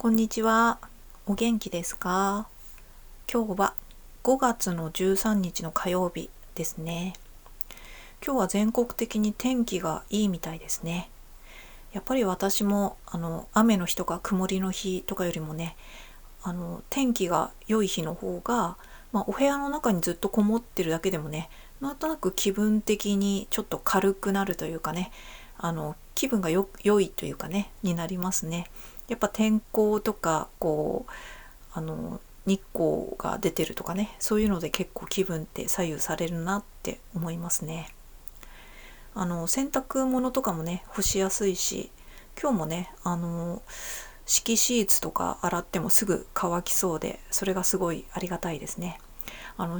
こんにちは。お元気ですか？今日は5月の13日の火曜日ですね。今日は全国的に天気がいいみたいですね。やっぱり私も雨の日とか曇りの日とかよりもね、天気が良い日の方が、お部屋の中にずっとこもってるだけでもね、なんとなく気分的にちょっと軽くなるというかね、気分が良いというかねになりますね。やっぱ天候とか日光が出てるとかね、そういうので結構気分って左右されるなって思いますね。洗濯物とかもね干しやすいし、今日もね敷シーツとか洗ってもすぐ乾きそうで、それがすごいありがたいですね。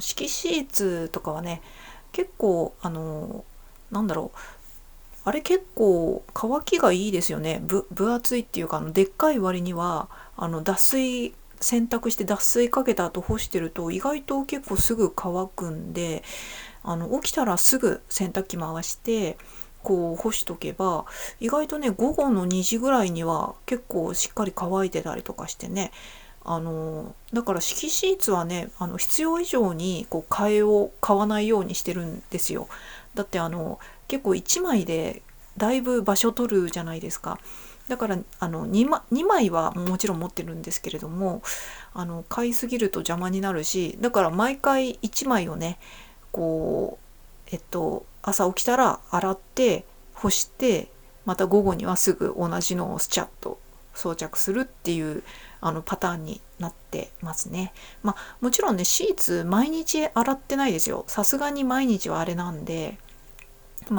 敷シーツとかはね、結構なんだろう、あれ結構乾きがいいですよね。分厚いっていうか、でっかい割には洗濯して脱水かけた後干してると意外と結構すぐ乾くんで、起きたらすぐ洗濯機回して干しとけば、意外とね午後の2時ぐらいには結構しっかり乾いてたりとかしてね、だから敷シーツはね必要以上に替えを買わないようにしてるんですよ。だって結構1枚でだいぶ場所取るじゃないですか。だから2枚はもちろん持ってるんですけれども、買いすぎると邪魔になるし、だから毎回1枚をね朝起きたら洗って干して、また午後にはすぐ同じのをスチャッと装着するっていうパターンになってますね。もちろんねシーツ毎日洗ってないですよ。さすがに毎日はあれなんで、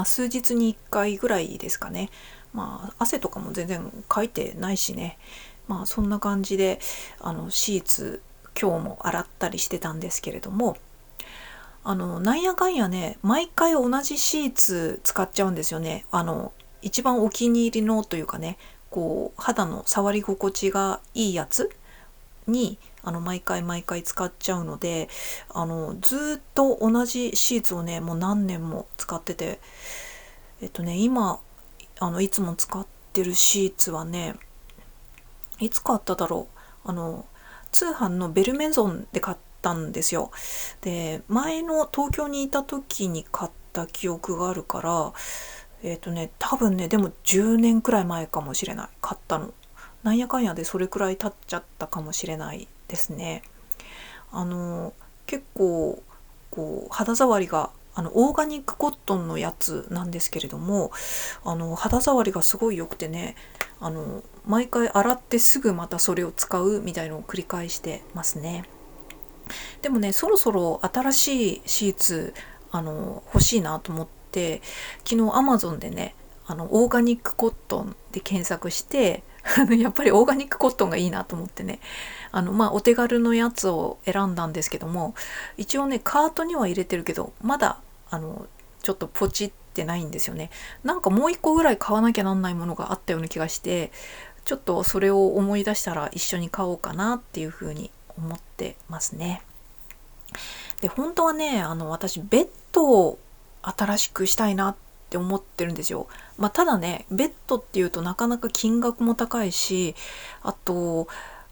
数日に1回ぐらいですかね。汗とかも全然かいてないしね。そんな感じでシーツ今日も洗ったりしてたんですけれども、なんやかんやね毎回同じシーツ使っちゃうんですよね。一番お気に入りのというかね、肌の触り心地がいいやつに毎回使っちゃうので、ずっと同じシーツをねもう何年も使ってて、今いつも使ってるシーツはね、いつ買っただろう、通販のベルメゾンで買ったんですよ。で前の東京にいた時に買った記憶があるから、多分ねでも10年くらい前かもしれない、買ったの。なんやかんやでそれくらい経っちゃったかもしれないですね。結構肌触りがオーガニックコットンのやつなんですけれども、肌触りがすごい良くてね、毎回洗ってすぐまたそれを使うみたいのを繰り返してますね。でもねそろそろ新しいシーツ欲しいなと思って、昨日 Amazon でねオーガニックコットンで検索してやっぱりオーガニックコットンがいいなと思ってね、お手軽のやつを選んだんですけども、一応ねカートには入れてるけど、まだちょっとポチってないんですよね。なんかもう一個ぐらい買わなきゃなんないものがあったような気がして、ちょっとそれを思い出したら一緒に買おうかなっていうふうに思ってますね。で本当はね私ベッドを新しくしたいなって思ってるんですよ。ただねベッドっていうとなかなか金額も高いし、あと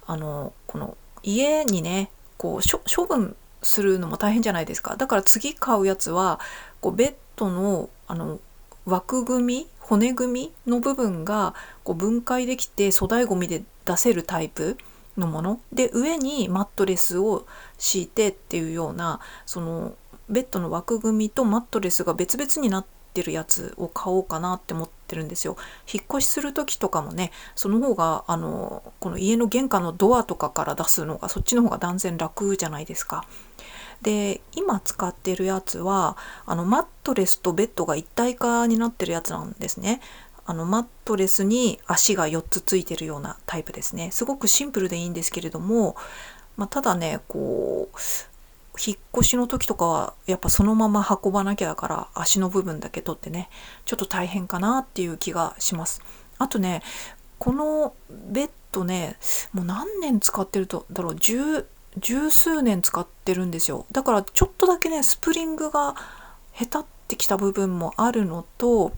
この家にね処分するのも大変じゃないですか。だから次買うやつはベッドの枠組み骨組みの部分が分解できて粗大ごみで出せるタイプのもので、上にマットレスを敷いてっていうような、そのベッドの枠組みとマットレスが別々になってるやつを買おうかなって思ってるんですよ。引っ越しする時とかもね、その方がこの家の玄関のドアとかから出すのが、そっちの方が断然楽じゃないですか。で今使ってるやつはマットレスとベッドが一体化になってるやつなんですね。マットレスに足が4つついてるようなタイプですね。すごくシンプルでいいんですけれども、ただね引っ越しの時とかはやっぱそのまま運ばなきゃだから、足の部分だけ取ってねちょっと大変かなっていう気がします。あとねこのベッドねもう何年使ってるとだろう、十数年使ってるんですよ。だからちょっとだけねスプリングがへたってきた部分もあるのと、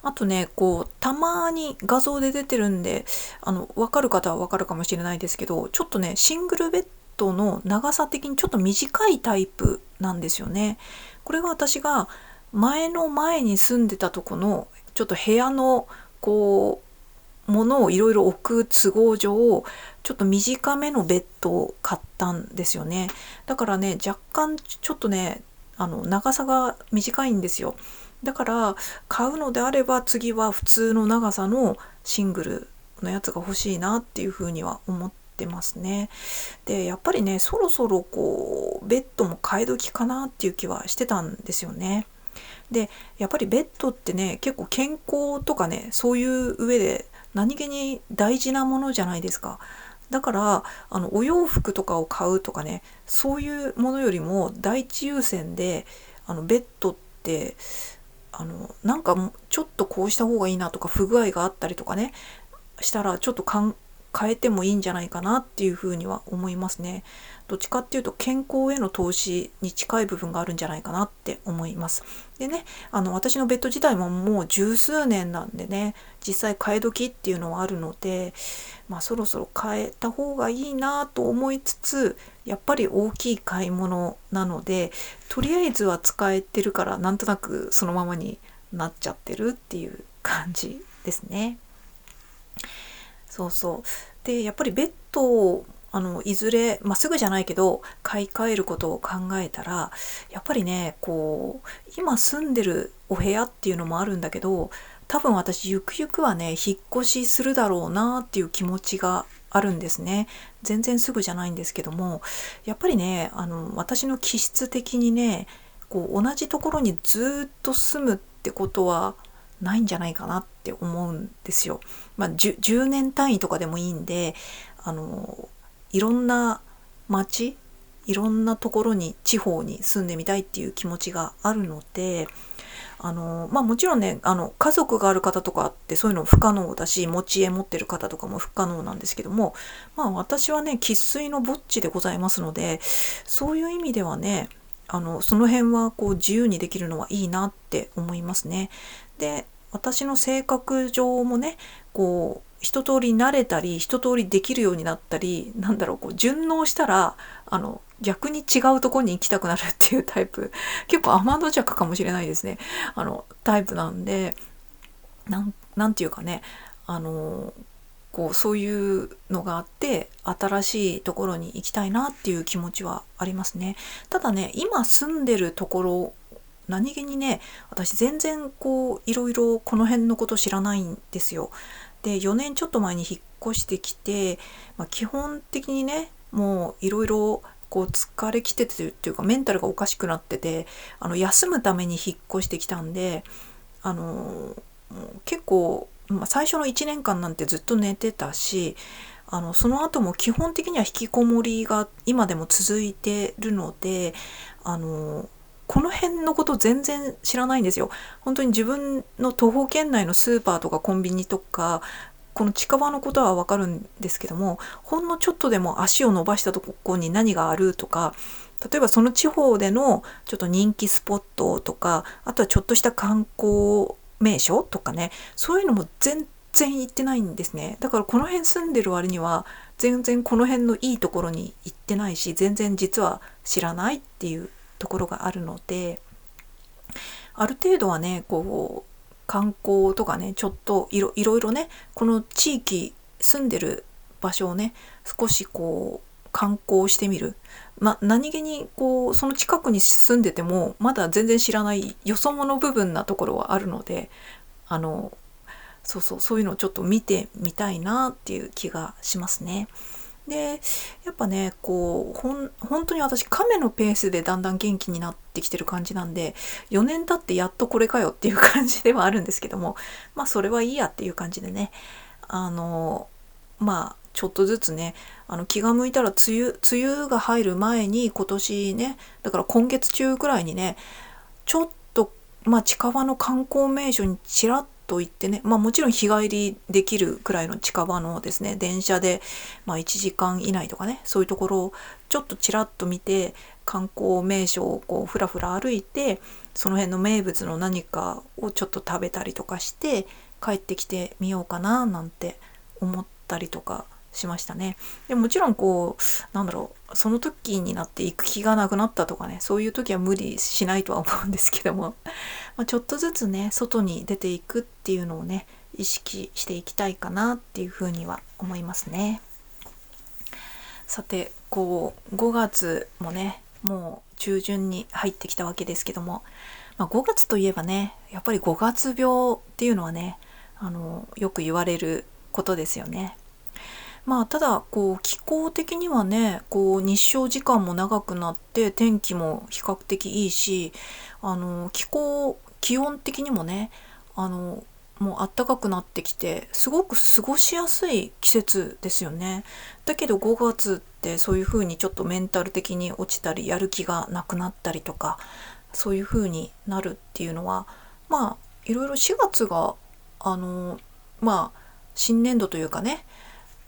あとね、こう、たまに画像で出てるんで、わかる方はわかるかもしれないですけど、ちょっとね、シングルベッドの長さ的にちょっと短いタイプなんですよね。これが私が前に住んでたとこの、ちょっと部屋の、こう、ものをいろいろ置く都合上、ちょっと短めのベッドを買ったんですよね。だからね、若干ちょっとね、長さが短いんですよ。だから買うのであれば次は普通の長さのシングルのやつが欲しいなっていうふうには思ってますね。で、やっぱりね、そろそろこうベッドも買い時かなっていう気はしてたんですよね。で、やっぱりベッドってね、結構健康とかね、そういう上で何気に大事なものじゃないですか。だからお洋服とかを買うとかね、そういうものよりも第一優先でベッドってなんかちょっとこうした方がいいなとか不具合があったりとかねしたらちょっと変えてもいいんじゃないかなっていうふうには思いますね。どっちかっていうと健康への投資に近い部分があるんじゃないかなって思います。でね、私のベッド自体ももう十数年なんでね、実際替え時っていうのはあるので、そろそろ変えた方がいいなと思いつつ、やっぱり大きい買い物なので、とりあえずは使えてるからなんとなくそのままになっちゃってるっていう感じですね。そうそう。で、やっぱりベッドをいずれ、すぐじゃないけど買い替えることを考えたら、やっぱりね、こう今住んでるお部屋っていうのもあるんだけど、多分私ゆくゆくはね引っ越しするだろうなっていう気持ちがあるんですね。全然すぐじゃないんですけども、やっぱりね、私の気質的にね、こう同じところにずっと住むってことはないんじゃないかなって思うんですよ。10年単位とかでもいいんで、いろんな町、いろんなところに地方に住んでみたいっていう気持ちがあるので、もちろんね、家族がある方とかってそういうの不可能だし、持ち家持ってる方とかも不可能なんですけども、私はね、生粋のぼっちでございますので、そういう意味ではね、その辺はこう自由にできるのはいいなって思いますね。で、私の性格上もね、こう一通り慣れたり一通りできるようになったり、こう順応したら逆に違うところに行きたくなるっていうタイプ、結構天の弱かもしれないですね。タイプなんで、なんていうかね、こうそういうのがあって新しいところに行きたいなっていう気持ちはありますね。ただね、今住んでるところ、何気にね、私全然こういろいろこの辺のこと知らないんですよ。で、4年ちょっと前に引っ越してきて、基本的にね、もういろいろこう疲れきててっていうかメンタルがおかしくなってて、休むために引っ越してきたんで、結構、最初の1年間なんてずっと寝てたし、その後も基本的には引きこもりが今でも続いてるので、この辺のこと全然知らないんですよ。本当に自分の徒歩圏内のスーパーとかコンビニとか、この近場のことはわかるんですけども、ほんのちょっとでも足を伸ばしたところに何があるとか、例えばその地方でのちょっと人気スポットとか、あとはちょっとした観光名所とかね、そういうのも全然行ってないんですね。だからこの辺住んでる割には全然この辺のいいところに行ってないし、全然実は知らないっていうところがあるので、ある程度はね、こう観光とかね、ちょっといろいろね、この地域住んでる場所をね、少しこう観光してみる。何気にこうその近くに住んでてもまだ全然知らないよそ者部分なところはあるので、そういうのをちょっと見てみたいなっていう気がしますね。で、やっぱね、こう本当に私亀のペースでだんだん元気になってきてる感じなんで、4年経ってやっとこれかよっていう感じではあるんですけども、それはいいやっていう感じでね、ちょっとずつね、気が向いたら梅雨が入る前に、今年ね、だから今月中くらいにね、ちょっと近場の観光名所にちらっと行ってね、もちろん日帰りできるくらいの近場のですね、電車で1時間以内とかね、そういうところをちょっとちらっと見て観光名所をこうふらふら歩いて、その辺の名物の何かをちょっと食べたりとかして帰ってきてみようかななんて思ったりとかしましたね。でもちろんこうその時になって行く気がなくなったとかね、そういう時は無理しないとは思うんですけども、ちょっとずつね外に出ていくっていうのをね意識していきたいかなっていうふうには思いますね。さてこう5月もねもう中旬に入ってきたわけですけども、5月といえばねやっぱり5月病っていうのはねよく言われることですよね。ただこう気候的にはねこう日照時間も長くなって天気も比較的いいし、気温的にもねもう暖かくなってきてすごく過ごしやすい季節ですよね。だけど5月ってそういう風にちょっとメンタル的に落ちたりやる気がなくなったりとかそういう風になるっていうのは、いろいろ4月が新年度というかね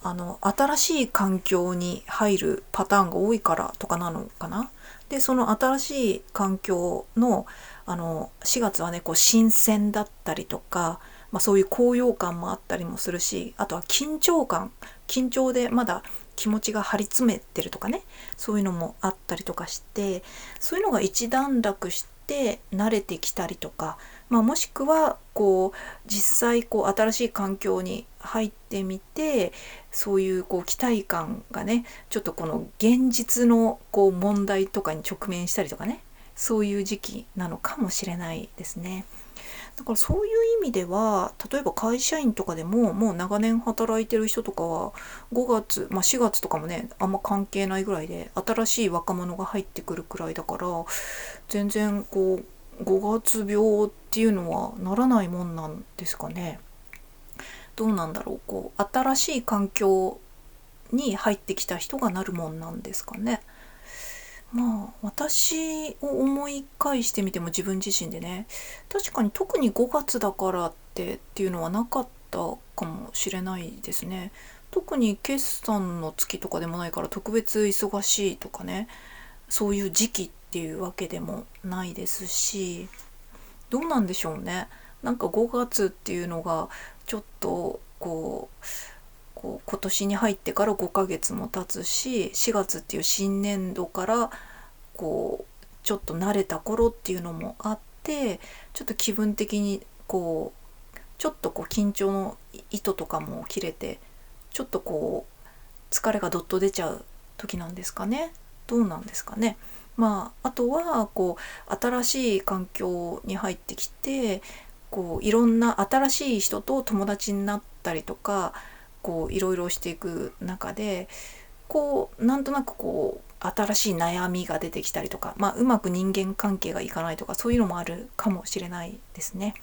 新しい環境に入るパターンが多いからとかなのかな。でその新しい環境の4月はねこう新鮮だったりとか、そういう高揚感もあったりもするし、あとは緊張でまだ気持ちが張り詰めてるとかね、そういうのもあったりとかして、そういうのが一段落して慣れてきたりとか、もしくはこう実際こう新しい環境に入ってみてそういうこう期待感がねちょっとこの現実のこう問題とかに直面したりとかね、そういう時期なのかもしれないですね。だからそういう意味では例えば会社員とかでももう長年働いてる人とかは5月、4月とかもねあんま関係ないぐらいで新しい若者が入ってくるくらいだから、全然こう5月病っていうのはならないもんなんですかね。どうなんだろう、こう新しい環境に入ってきた人がなるもんなんですかね。私を思い返してみても自分自身でね確かに特に5月だからっていうのはなかったかもしれないですね。特に決算の月とかでもないから特別忙しいとかね、そういう時期っていうわけでもないですし、どうなんでしょうね。なんか5月っていうのがちょっと今年に入ってから5ヶ月も経つし、4月っていう新年度からちょっと慣れた頃っていうのもあって、ちょっと気分的にちょっと緊張の糸とかも切れてちょっと疲れがどっと出ちゃう時なんですかね。どうなんですかね。あとは新しい環境に入ってきていろんな新しい人と友達になったりとかいろいろしていく中でなんとなく新しい悩みが出てきたりとか、うまく人間関係がいかないとかそういうのもあるかもしれないですね。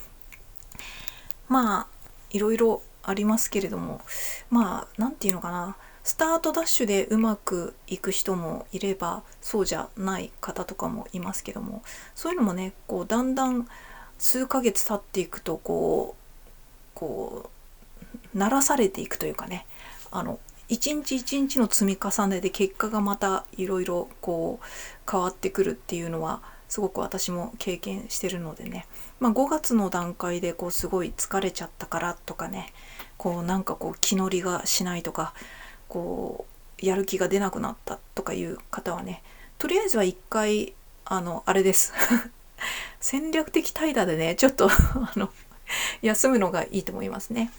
いろいろありますけれども、なんていうのかな、スタートダッシュでうまくいく人もいればそうじゃない方とかもいますけども、そういうのもねだんだん数ヶ月経っていくと慣らされていくというかね、一日一日の積み重ねで結果がまたいろいろ変わってくるっていうのはすごく私も経験してるのでね、5月の段階ですごい疲れちゃったからとかね、なんか気乗りがしないとかやる気が出なくなったとかいう方はね、とりあえずは一回あれです戦略的怠惰でねちょっと休むのがいいと思いますね。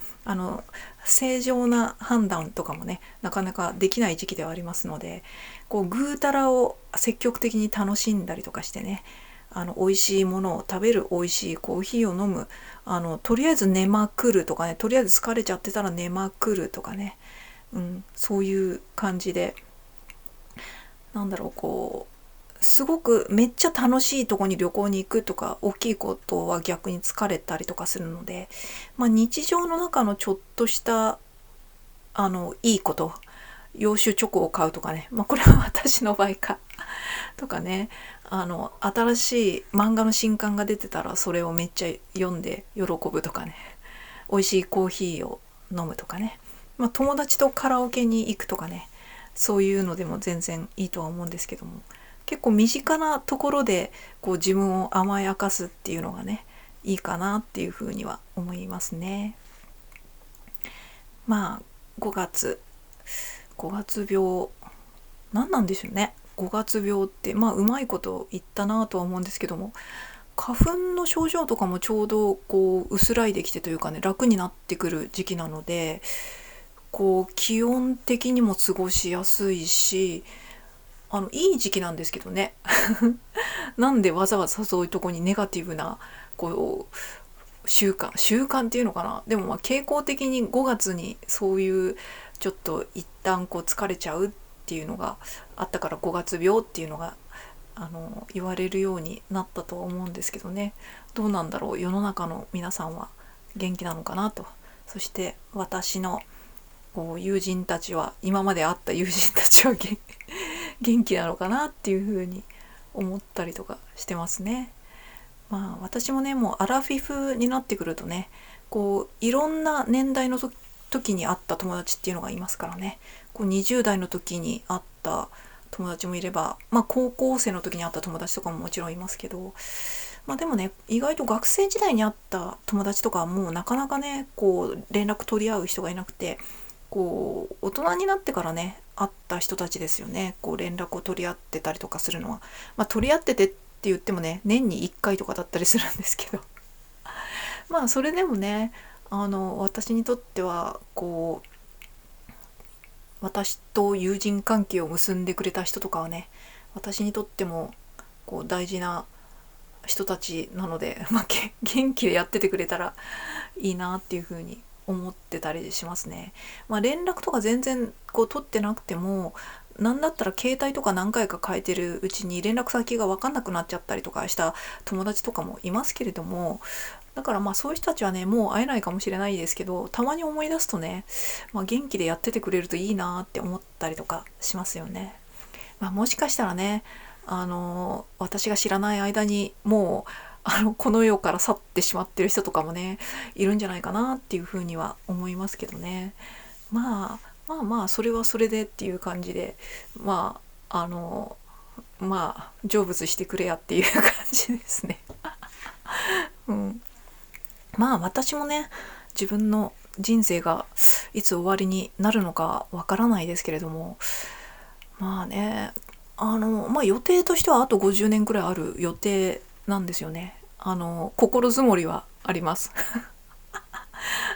正常な判断とかもねなかなかできない時期ではありますので、ぐうたらを積極的に楽しんだりとかしてね、美味しいものを食べる、美味しいコーヒーを飲む、とりあえず寝まくるとかね、とりあえず疲れちゃってたら寝まくるとかね、そういう感じですごくめっちゃ楽しいとこに旅行に行くとか大きいことは逆に疲れたりとかするので、日常の中のちょっとしたいいこと、洋酒チョコを買うとかね、これは私の場合かとかね、新しい漫画の新刊が出てたらそれをめっちゃ読んで喜ぶとかね、美味しいコーヒーを飲むとかね、友達とカラオケに行くとかね、そういうのでも全然いいとは思うんですけども、結構身近なところでこう自分を甘やかすっていうのがねいいかなっていうふうには思いますね。まあ5月病何なんでしょうね。5月病ってうまいこと言ったなとは思うんですけども、花粉の症状とかもちょうどこう薄らいできてというかね、楽になってくる時期なので、こう気温的にも過ごしやすいし、いい時期なんですけどね。なんでわざわざそういうとこにネガティブなこう習慣っていうのかな。でも傾向的に5月にそういうちょっと一旦こう疲れちゃうっていうのがあったから5月病っていうのが言われるようになったとは思うんですけどね。どうなんだろう、世の中の皆さんは元気なのかなと。そして私のこう友人たちは、今まで会った友人たちは元気なのかなっていうふうに思ったりとかしてますね。私もね、もうアラフィフになってくるとね、こういろんな年代の時に会った友達っていうのがいますからね。こう20代の時に会った友達もいれば、高校生の時に会った友達とかももちろんいますけど、でもね、意外と学生時代に会った友達とかはもうなかなかね、こう連絡取り合う人がいなくて、こう大人になってからね会った人たちですよね。こう連絡を取り合ってたりとかするのは、取り合っててって言ってもね、年に1回とかだったりするんですけどそれでもね、私にとってはこう私と友人関係を結んでくれた人とかはね、私にとってもこう大事な人たちなので、元気でやっててくれたらいいなっていうふうに思ってたりしますね。連絡とか全然こう取ってなくても、なんだったら携帯とか何回か変えてるうちに連絡先が分かんなくなっちゃったりとかした友達とかもいますけれども、だからそういう人たちはね、もう会えないかもしれないですけど、たまに思い出すとね、元気でやっててくれるといいなって思ったりとかしますよね。もしかしたらね、私が知らない間にもうこの世から去ってしまってる人とかもねいるんじゃないかなっていうふうには思いますけどね。それはそれでっていう感じで、成仏してくれやっていう感じですね。私もね、自分の人生がいつ終わりになるのかわからないですけれども、予定としてはあと50年くらいある予定なんですよね。心づもりはあります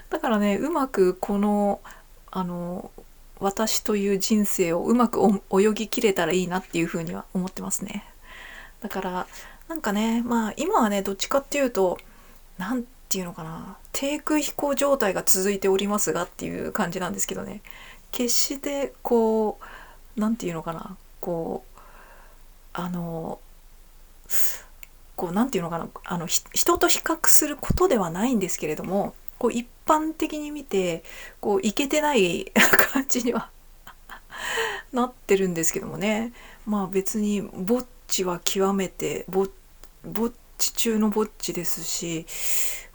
だからね、うまくこの私という人生をうまく泳ぎきれたらいいなっていうふうには思ってますね。だからなんかね、今はねどっちかっていうと、なんていうのかな、低空飛行状態が続いておりますがっていう感じなんですけどね。決してこうなんていうのかな、なんていうのかな、人と比較することではないんですけれども、一般的に見てイケてない感じにはなってるんですけどもね。別にぼっちは極めてぼっち中のぼっちですし、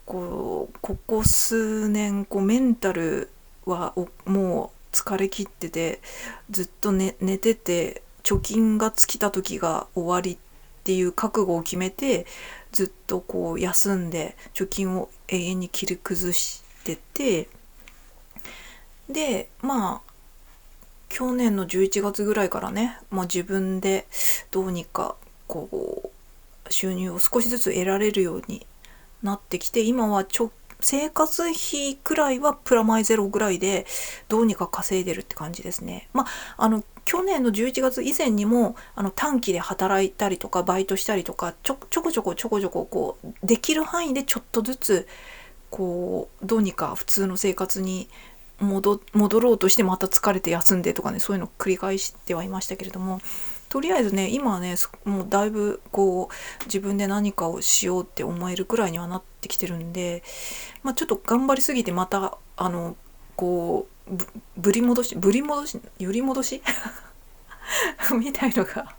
ここ数年メンタルはもう疲れ切ってて、ずっと寝てて貯金が尽きた時が終わりっていう覚悟を決めて、ずっと休んで貯金を永遠に切り崩してて、で去年の11月ぐらいからね、自分でどうにか収入を少しずつ得られるようになってきて、今は生活費くらいはプラマイゼロぐらいでどうにか稼いでるって感じですね。去年の11月以前にも短期で働いたりとかバイトしたりとか、ちょこちょこできる範囲でちょっとずつどうにか普通の生活に戻ろうとして、また疲れて休んでとかね、そういうのを繰り返してはいましたけれども、とりあえずね、今はねもうだいぶ自分で何かをしようって思えるくらいにはなってきてるんで、ちょっと頑張りすぎてまた揺り戻しみたいのが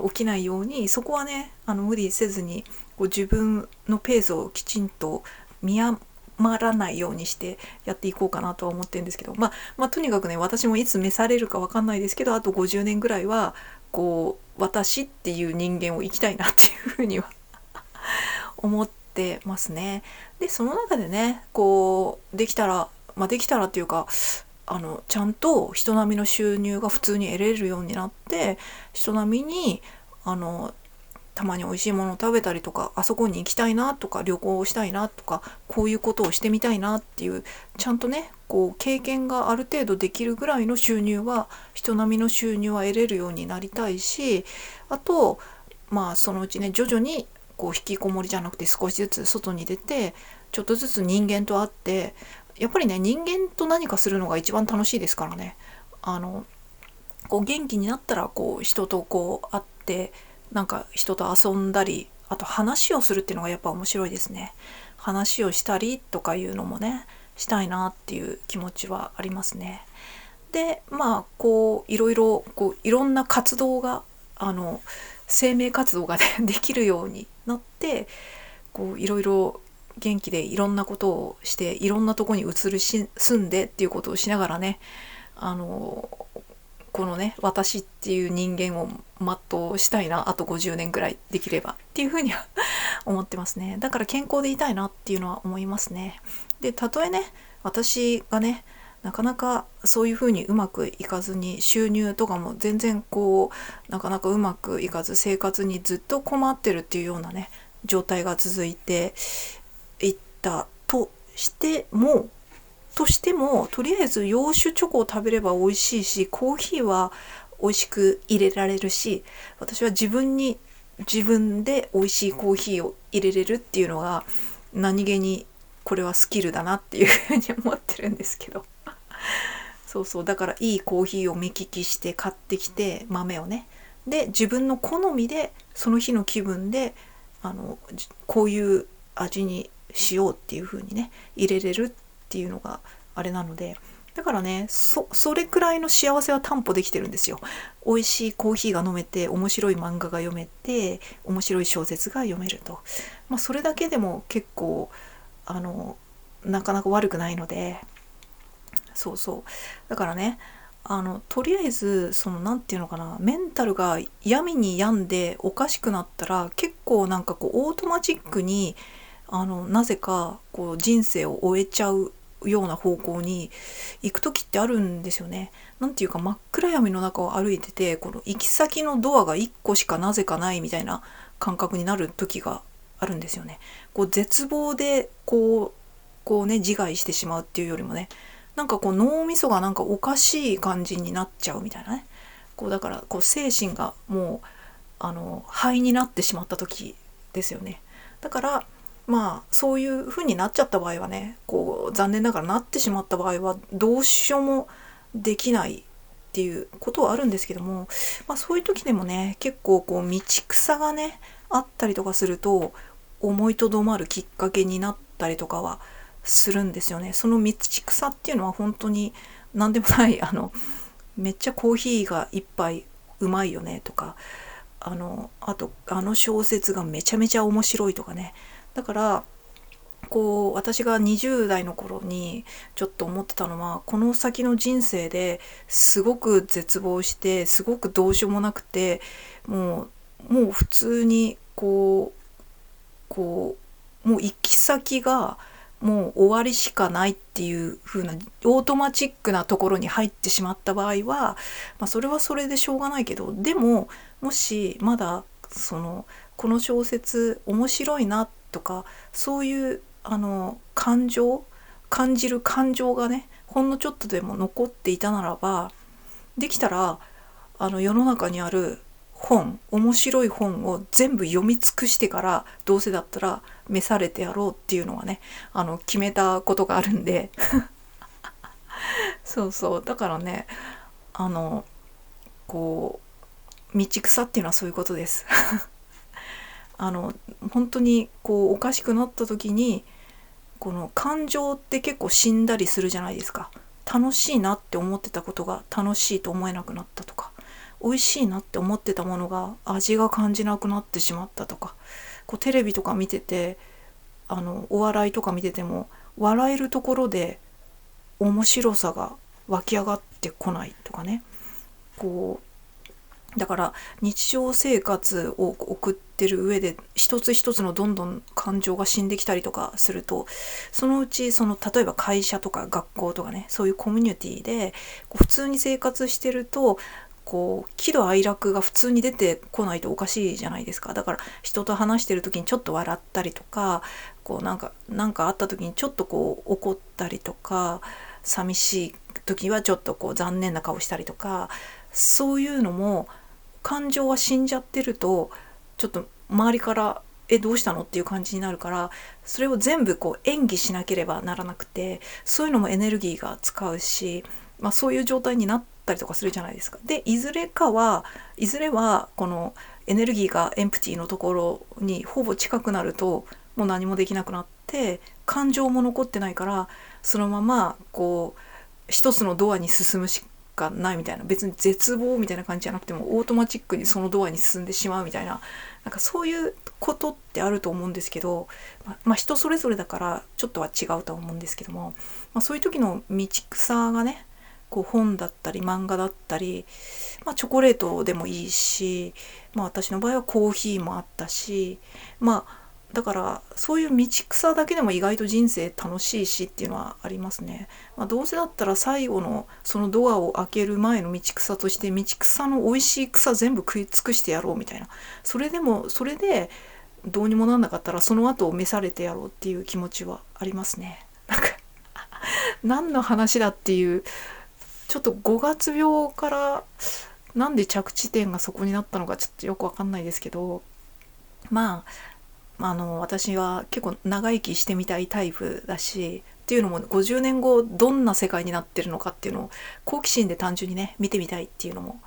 起きないように、そこはね無理せずに自分のペースをきちんと見らないようにしてやっていこうかなとは思ってるんですけど、とにかくね、私もいつ召されるか分かんないですけど、あと50年ぐらいはこう私っていう人間を生きたいなっていうふうには思ってますね。でその中でね、こうできたらっていうか、ちゃんと人並みの収入が普通に得れるようになって、人並みにたまに美味しいものを食べたりとか、あそこに行きたいなとか、旅行をしたいなとか、こういうことをしてみたいなっていう、ちゃんとねこう経験がある程度できるぐらいの収入は、人並みの収入は得れるようになりたいし、あとそのうちね、徐々にこう引きこもりじゃなくて少しずつ外に出て、ちょっとずつ人間と会って、やっぱりね、人間と何かするのが一番楽しいですからね。こう元気になったらこう人とこう会って、なんか人と遊んだり、あと話をするっていうのがやっぱ面白いですね。話をしたりとかいうのもね、したいなっていう気持ちはありますね。でこういろいろこういろんな活動が生命活動が、ね、できるようになって、こういろいろ元気でいろんなことをして、いろんなとこに住んでっていうことをしながらね、このね私っていう人間を全うしたいな、あと50年ぐらいできればっていうふうには思ってますね。だから健康でいたいなっていうのは思いますね。でたとえね、私がねなかなかそういうふうにうまくいかずに、収入とかも全然こうなかなかうまくいかず、生活にずっと困ってるっていうようなね状態が続いていったとしても、とりあえず洋酒チョコを食べれば美味しいし、コーヒーは美味しく入れられるし、私は自分で美味しいコーヒーを入れれるっていうのが、何気にこれはスキルだなっていうふうに思ってるんですけどそうだからいいコーヒーを目利きして買ってきて、豆をね、で自分の好みでその日の気分でこういう味にしようっていう風にね入れれるっていうのがあれなので、だからねそれくらいの幸せは担保できてるんですよ。美味しいコーヒーが飲めて、面白い漫画が読めて、面白い小説が読めると、それだけでも結構なかなか悪くないので、だからね、とりあえずなんていうのかな、メンタルが病に病んでおかしくなったら、結構なんかこうオートマチックになぜかこう人生を終えちゃうような方向に行く時ってあるんですよね。なんていうか、真っ暗闇の中を歩いてて、この行き先のドアが1個しかなぜかないみたいな感覚になる時があるんですよね。こう絶望でこうね自害してしまうっていうよりもね、なんかこう脳みそがなんかおかしい感じになっちゃうみたいなね。こうだからこう精神がもう灰になってしまった時ですよね。だからそういう風になっちゃった場合はね、こう残念ながらなってしまった場合はどうしようもできないっていうことはあるんですけども、そういう時でもね、結構こう道草がねあったりとかすると、思いとどまるきっかけになったりとかはするんですよね。その道草っていうのは本当に何でもない、めっちゃコーヒーが一杯うまいよねとか、あと小説がめちゃめちゃ面白いとかね。だからこう私が20代の頃にちょっと思ってたのは、この先の人生ですごく絶望して、すごくどうしようもなくて、もう普通にこうもう行き先がもう終わりしかないっていう風なオートマチックなところに入ってしまった場合は、それはそれでしょうがないけど、でももしまだこの小説面白いなとか、そういう感じる感情がね、ほんのちょっとでも残っていたならば、できたら世の中にある面白い本を全部読み尽くしてから、どうせだったら召されてやろうっていうのはね決めたことがあるんでだからねこう道草っていうのはそういうことです本当にこうおかしくなった時に、この感情って結構死んだりするじゃないですか。楽しいなって思ってたことが楽しいと思えなくなったとか、美味しいなって思ってたものが味が感じなくなってしまったとか、こうテレビとか見ててお笑いとか見てても笑えるところで面白さが湧き上がってこないとかね。こだから日常生活を送ってる上で一つ一つのどんどん感情が死んできたりとかすると、そのうち例えば会社とか学校とかね、そういうコミュニティで普通に生活してると喜怒哀楽が普通に出てこないとおかしいじゃないですか。だから人と話してる時にちょっと笑ったりとか、なんかあった時にちょっと怒ったりとか、寂しい時はちょっと残念な顔したりとか、そういうのも感情は死んじゃってると、ちょっと周りからどうしたのっていう感じになるから、それを全部演技しなければならなくて、そういうのもエネルギーが使うし、そういう状態になったりとかするじゃないですか。でいずれはこのエネルギーがエンプティのところにほぼ近くなると、もう何もできなくなって感情も残ってないから、そのまま一つのドアに進むしかないみたいな、別に絶望みたいな感じじゃなくてもオートマチックにそのドアに進んでしまうみたいな、なんかそういうことってあると思うんですけど、人それぞれだからちょっとは違うとは思うんですけども、そういう時の道草がね、本だったり漫画だったり、チョコレートでもいいし、私の場合はコーヒーもあったし、だからそういう道草だけでも意外と人生楽しいしっていうのはありますね。どうせだったら最後のそのドアを開ける前の道草として、道草の美味しい草全部食い尽くしてやろうみたいな、それでどうにもなんなかったらその後を召されてやろうっていう気持ちはありますね。なんか何の話だっていう、ちょっと5月病からなんで着地点がそこになったのかちょっとよくわかんないですけど、私は結構長生きしてみたいタイプだし、っていうのも50年後どんな世界になってるのかっていうのを好奇心で単純にね見てみたいっていうのも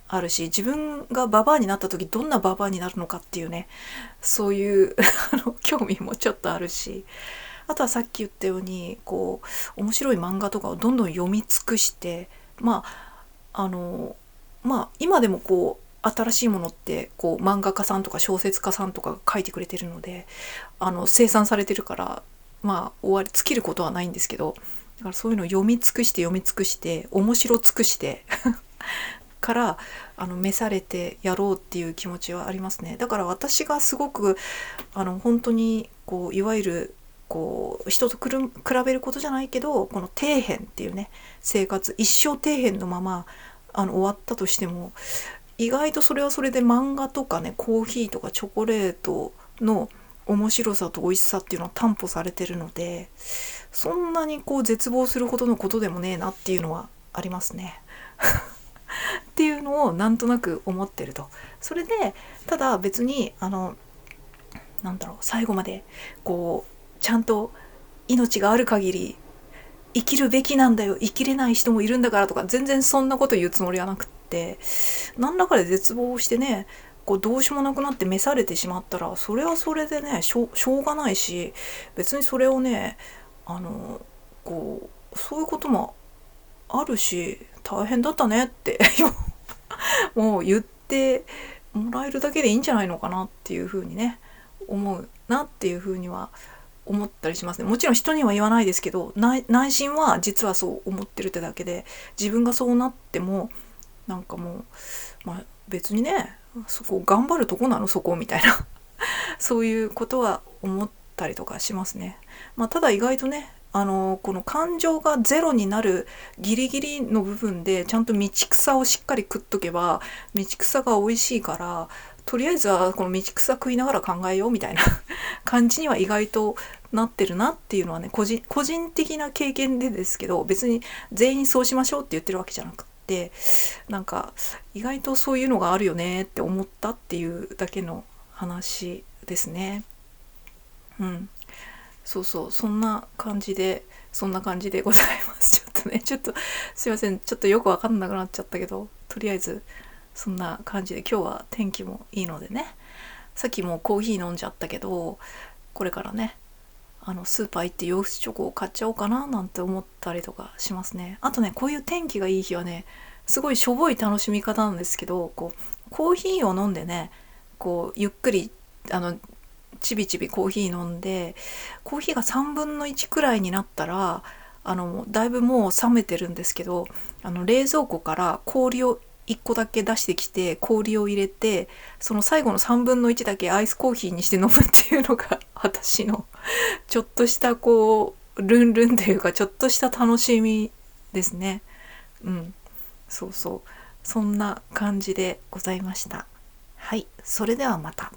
あるし、自分がババアになった時どんなババアになるのかっていうね、そういう興味もちょっとあるし、あとはさっき言ったように面白い漫画とかをどんどん読み尽くして、今でも新しいものって漫画家さんとか小説家さんとかが書いてくれてるので、生産されてるから、終わり尽きることはないんですけど、だからそういうのを読み尽くして面白尽くしてから召されてやろうっていう気持ちはありますね。だから私がすごく本当にいわゆる人と比べることじゃないけど、この底辺っていうね生活、一生底辺のまま終わったとしても、意外とそれはそれで漫画とかね、コーヒーとかチョコレートの面白さと美味しさっていうのは担保されてるので、そんなに絶望するほどのことでもねえなっていうのはありますねっていうのをなんとなく思ってると。それでただ別に最後までちゃんと命がある限り生きるべきなんだよ、生きれない人もいるんだからとか、全然そんなこと言うつもりはなくって、何らかで絶望してねどうしようもなくなって召されてしまったら、それはそれでねしょうがないし、別にそれをねそういうこともあるし、大変だったねってもう言ってもらえるだけでいいんじゃないのかなっていうふうにね思うなっていうふうには思ったりしますね。もちろん人には言わないですけど、内心は実はそう思ってるってだけで、自分がそうなってもなんかもう、別にねそこ頑張るとこなのそこみたいなそういうことは思ったりとかしますね。ただ意外とねこの感情がゼロになるギリギリの部分でちゃんと道草をしっかり食っとけば、道草が美味しいから、とりあえずはこの道草食いながら考えようみたいな感じには意外となってるなっていうのはね、個人的な経験でですけど、別に全員そうしましょうって言ってるわけじゃなくて、なんか意外とそういうのがあるよねって思ったっていうだけの話ですね。そんな感じでございますちょっとすいません、ちょっとよくわかんなくなっちゃったけど、とりあえずそんな感じで、今日は天気もいいのでね、さっきもうコーヒー飲んじゃったけど、これからねスーパー行って洋服チョコを買っちゃおうかななんて思ったりとかしますね。あとね、こういう天気がいい日はね、すごいしょぼい楽しみ方なんですけど、コーヒーを飲んでねゆっくりちびちびコーヒー飲んで、コーヒーが3分の1くらいになったらだいぶもう冷めてるんですけど、冷蔵庫から氷を1個だけ出してきて氷を入れて、その最後の3分の1だけアイスコーヒーにして飲むっていうのが私のちょっとしたこうルンルンというか、ちょっとした楽しみですね。うん、そうそう、そんな感じでございました。はい、それではまた。